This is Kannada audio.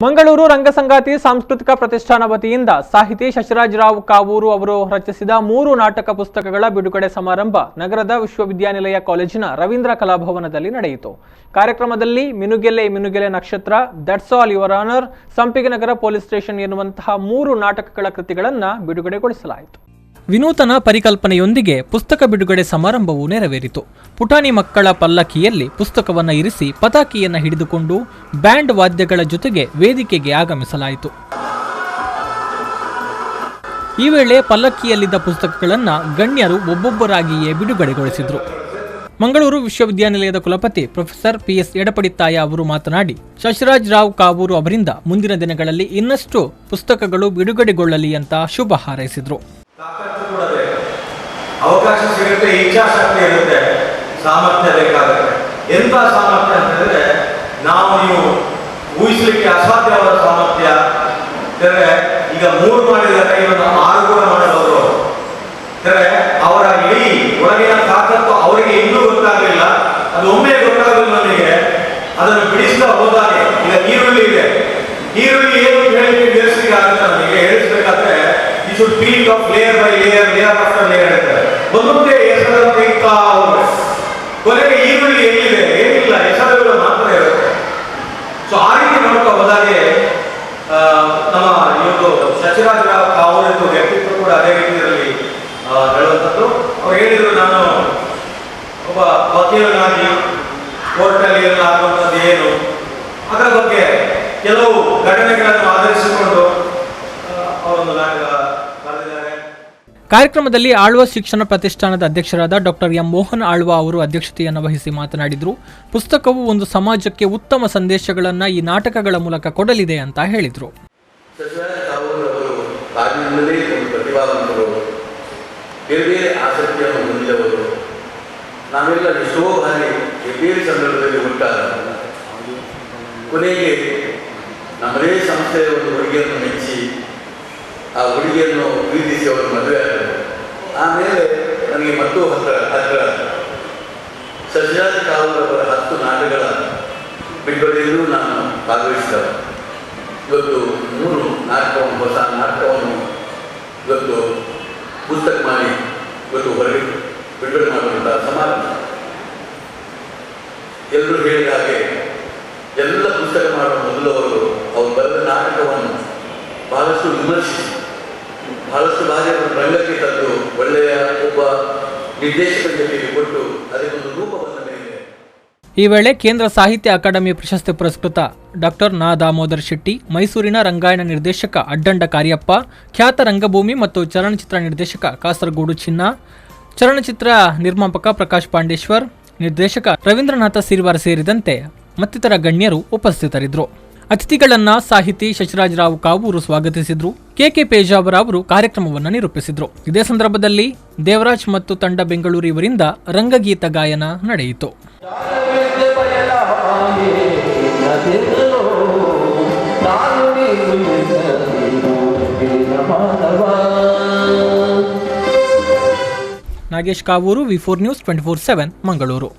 ಮಂಗಳೂರು ರಂಗಸಂಗಾತಿ ಸಾಂಸ್ಕೃತಿಕ ಪ್ರತಿಷ್ಠಾನ ವತಿಯಿಂದ ಸಾಹಿತಿ ಶಶಿರಾಜರಾವ್ ಕಾವೂರು ಅವರು ರಚಿಸಿದ 3 ನಾಟಕ ಪುಸ್ತಕಗಳ ಬಿಡುಗಡೆ ಸಮಾರಂಭ ನಗರದ ವಿಶ್ವವಿದ್ಯಾನಿಲಯ ಕಾಲೇಜಿನ ರವೀಂದ್ರ ಕಲಾಭವನದಲ್ಲಿ ನಡೆಯಿತು. ಕಾರ್ಯಕ್ರಮದಲ್ಲಿ ಮಿನುಗೆಲೆ ನಕ್ಷತ್ರ, ದಟ್ಸ್ ಆಲ್ ಯುವರ್ ಆನರ್, ಸಂಪಿಗೆ ನಗರ ಪೊಲೀಸ್ ಸ್ಟೇಷನ್ ಎನ್ನುವಂತಹ 3 ನಾಟಕಗಳ ಕೃತಿಗಳನ್ನು ಬಿಡುಗಡೆಗೊಳಿಸಲಾಯಿತು. ವಿನೂತನ ಪರಿಕಲ್ಪನೆಯೊಂದಿಗೆ ಪುಸ್ತಕ ಬಿಡುಗಡೆ ಸಮಾರಂಭವು ನೆರವೇರಿತು. ಪುಟಾಣಿ ಮಕ್ಕಳ ಪಲ್ಲಕ್ಕಿಯಲ್ಲಿ ಪುಸ್ತಕವನ್ನು ಇರಿಸಿ ಪತಾಕಿಯನ್ನು ಹಿಡಿದುಕೊಂಡು ಬ್ಯಾಂಡ್ ವಾದ್ಯಗಳ ಜೊತೆಗೆ ವೇದಿಕೆಗೆ ಆಗಮಿಸಲಾಯಿತು. ಈ ವೇಳೆ ಪಲ್ಲಕ್ಕಿಯಲ್ಲಿದ್ದ ಪುಸ್ತಕಗಳನ್ನು ಗಣ್ಯರು ಒಬ್ಬೊಬ್ಬರಾಗಿಯೇ ಬಿಡುಗಡೆಗೊಳಿಸಿದರು. ಮಂಗಳೂರು ವಿಶ್ವವಿದ್ಯಾನಿಲಯದ ಕುಲಪತಿ ಪ್ರೊಫೆಸರ್ PS ಎಡಪಡಿತ್ತಾಯ ಅವರು ಮಾತನಾಡಿ, ಶಶಿರಾಜರಾವ್ ಕಾವೂರು ಅವರಿಂದ ಮುಂದಿನ ದಿನಗಳಲ್ಲಿ ಇನ್ನಷ್ಟು ಪುಸ್ತಕಗಳು ಬಿಡುಗಡೆಗೊಳ್ಳಲಿ ಅಂತ ಶುಭ ಹಾರೈಸಿದರು. ಅವಕಾಶ ಸಿಗುತ್ತೆ, ಇಚ್ಛಾಶಕ್ತಿ ಇರುತ್ತೆ, ಸಾಮರ್ಥ್ಯ ಬೇಕಾಗುತ್ತೆ. ಎಂಥ ಸಾಮರ್ಥ್ಯ ಅಂತಂದ್ರೆ ನೀವು ಊಹಿಸಲಿಕ್ಕೆ ಅಸಾಧ್ಯವಾದ ಸಾಮರ್ಥ್ಯ. ಈಗ 3 ಮಾಡಿದರೆ ಇವತ್ತು 6 ಕೂಡ ಮಾಡಬಹುದು. ಅವರ ಇಡೀ ಒಳಗಿನ ತಾಕತ್ತು ಅವರಿಗೆ ಇನ್ನೂ ಗೊತ್ತಾಗಲಿಲ್ಲ. ಅದು ಒಮ್ಮೆ ಗೊತ್ತಾಗಲಿಲ್ಲ ನನಗೆ. ಅದನ್ನು ಬಿಡಿಸ್ತಾ ಹೋದಾಗೆ ಈಗ ಈರುಳ್ಳಿ ಇದೆ, ಈರುಳ್ಳಿ ಏನು ಹೇಳಿಕೆ ಬೇಸಿಗೆ ಆಗುತ್ತೆ. ನನಗೆ ಹೇಳಿಸ್ಬೇಕಾದ್ರೆ you should peel off layer by layer, layer after layer ಇರ್ತಾರೆ. ಒಂದೊಂದೇ ಹೆಸರನ್ನು ತೆಗಿತಾ ಹೋಗ್ಬೇಕು. ಕೊನೆಗೆ ಈರುಳ್ಳಿ ಎಲ್ಲಿದೆ ಏನಿಲ್ಲ, ಹೆಸರುಗಳು ಮಾತ್ರ ಇರುತ್ತೆ. ಸೊ ಆ ರೀತಿ ನೋಡ್ತಾ ಹೋದಾಗೆ ನಮ್ಮ ಇವತ್ತು ಶಶಿರಾಜರಾವ್ ಕಾವೂರು ವ್ಯಕ್ತಿತ್ವ ಕೂಡ ಅದೇ ರೀತಿಯಲ್ಲಿ ಹೇಳುವಂಥದ್ದು. ಅವ್ರು ಹೇಳಿದ್ರು, ನಾನು ಒಬ್ಬ ವಕೀಲನಾಗಿ ಕೋರ್ಟಲ್ಲಿ ಆಗುವಂಥದ್ದು ಏನು, ಅದರ ಬಗ್ಗೆ ಕೆಲವು ಘಟನೆಗಳನ್ನು ಆಧರಿಸಿಕೊಂಡು ಅವರೊಂದು ನಾಟಕ ಬರೆದಿದ್ದಾರೆ. ಕಾರ್ಯಕ್ರಮದಲ್ಲಿ ಆಳ್ವ ಶಿಕ್ಷಣ ಪ್ರತಿಷ್ಠಾನದ ಅಧ್ಯಕ್ಷರಾದ ಡಾಕ್ಟರ್ ಎಂ ಮೋಹನ್ ಆಳ್ವ ಅವರು ಅಧ್ಯಕ್ಷತೆಯನ್ನು ವಹಿಸಿ ಮಾತನಾಡಿದರು. ಪುಸ್ತಕವು ಒಂದು ಸಮಾಜಕ್ಕೆ ಉತ್ತಮ ಸಂದೇಶಗಳನ್ನು ಈ ನಾಟಕಗಳ ಮೂಲಕ ಕೊಡಲಿದೆ ಅಂತ ಹೇಳಿದರು. ಬೇರೆ ಆಸಕ್ತಿಯನ್ನು ಹೊಂದಿದವರು, ನಾವೆಲ್ಲ ಎಷ್ಟೋ ಬಾರಿ ಬೇರೆ ಸಂದರ್ಭದಲ್ಲಿ ಹುಟ್ಟಾಗ ಕೊನೆಗೆ ನಮ್ಮದೇ ಸಂಸ್ಥೆಯ ಒಂದು ಹುಡುಗಿಯನ್ನು ಮೆಚ್ಚಿ ಆ ಹುಡುಗಿಯನ್ನು ಪ್ರೀತಿಸಿ ಅವರು ಮದುವೆ ಆದರು. ಆಮೇಲೆ ನನಗೆ ಮತ್ತೂ ಹತ್ತಿರ ಶಶಿರಾಜ್ ಕಾವೂರು ಅವರ 10 ನಾಟಕಗಳ ಬಿಡುಗಡೆಯಲ್ಲೂ ನಾನು ಭಾಗವಹಿಸಿದವ. ಇವತ್ತು 3 ನಾಟಕವನ್ನು, ಹೊಸ ನಾಟಕವನ್ನು ಇವತ್ತು ಪುಸ್ತಕ ಮಾಡಿ ಇವತ್ತು ಹೊರಗೆ ಬಿಡುಗಡೆ ಮಾಡುವಂಥ ಸಮಾರಂಭ. ಎಲ್ಲರೂ ಹೇಳಿದ ಹಾಗೆ ಎಲ್ಲ ಪುಸ್ತಕ ಮಾಡುವ ಮೊದಲು ಅವರು ಬರೆದ ನಾಟಕವನ್ನು ಬಹಳಷ್ಟು ವಿಮರ್ಶಿಸಿ ಬಹಳಷ್ಟು ಬಾರಿ ರಂಗಕ್ಕೆ ತಂದು ಒಳ್ಳೆಯ ಒಬ್ಬ ನಿರ್ದೇಶಕರ ಜೊತೆಗೆ ಕೊಟ್ಟು ಅದಕ್ಕೊಂದು ರೂಪವನ್ನು ಮೇಲೆ. ಈ ವೇಳೆ ಕೇಂದ್ರ ಸಾಹಿತ್ಯ ಅಕಾಡೆಮಿ ಪ್ರಶಸ್ತಿ ಪುರಸ್ಕೃತ ಡಾಕ್ಟರ್ ನಾ ದಾಮೋದರ್ ಶೆಟ್ಟಿ, ಮೈಸೂರಿನ ರಂಗಾಯಣ ನಿರ್ದೇಶಕ ಅಡ್ಡಂಡ ಕಾರ್ಯಪ್ಪ, ಖ್ಯಾತ ರಂಗಭೂಮಿ ಮತ್ತು ಚಲನಚಿತ್ರ ನಿರ್ದೇಶಕ ಕಾಸರಗೋಡು ಚಿನ್ನ, ಚಲನಚಿತ್ರ ನಿರ್ಮಾಪಕ ಪ್ರಕಾಶ್ ಪಾಂಡೇಶ್ವರ್, ನಿರ್ದೇಶಕ ರವೀಂದ್ರನಾಥ ಸಿರಿವಾರ ಸೇರಿದಂತೆ ಮತ್ತಿತರ ಗಣ್ಯರು ಉಪಸ್ಥಿತರಿದ್ದರು. ಅತಿಥಿಗಳನ್ನ ಸಾಹಿತಿ ಶಶಿರಾಜರಾವ್ ಕಾವೂರು ಸ್ವಾಗತಿಸಿದ್ರು. KK ಪೇಜಾವರ ಅವರು ಕಾರ್ಯಕ್ರಮವನ್ನು ನಿರೂಪಿಸಿದ್ರು. ಇದೇ ಸಂದರ್ಭದಲ್ಲಿ ದೇವರಾಜ್ ಮತ್ತು ತಂಡ ಬೆಂಗಳೂರು ಇವರಿಂದ ರಂಗಗೀತ ಗಾಯನ ನಡೆಯಿತು. Nagesh Kavoor, V4 News 24/7 Mangaluru.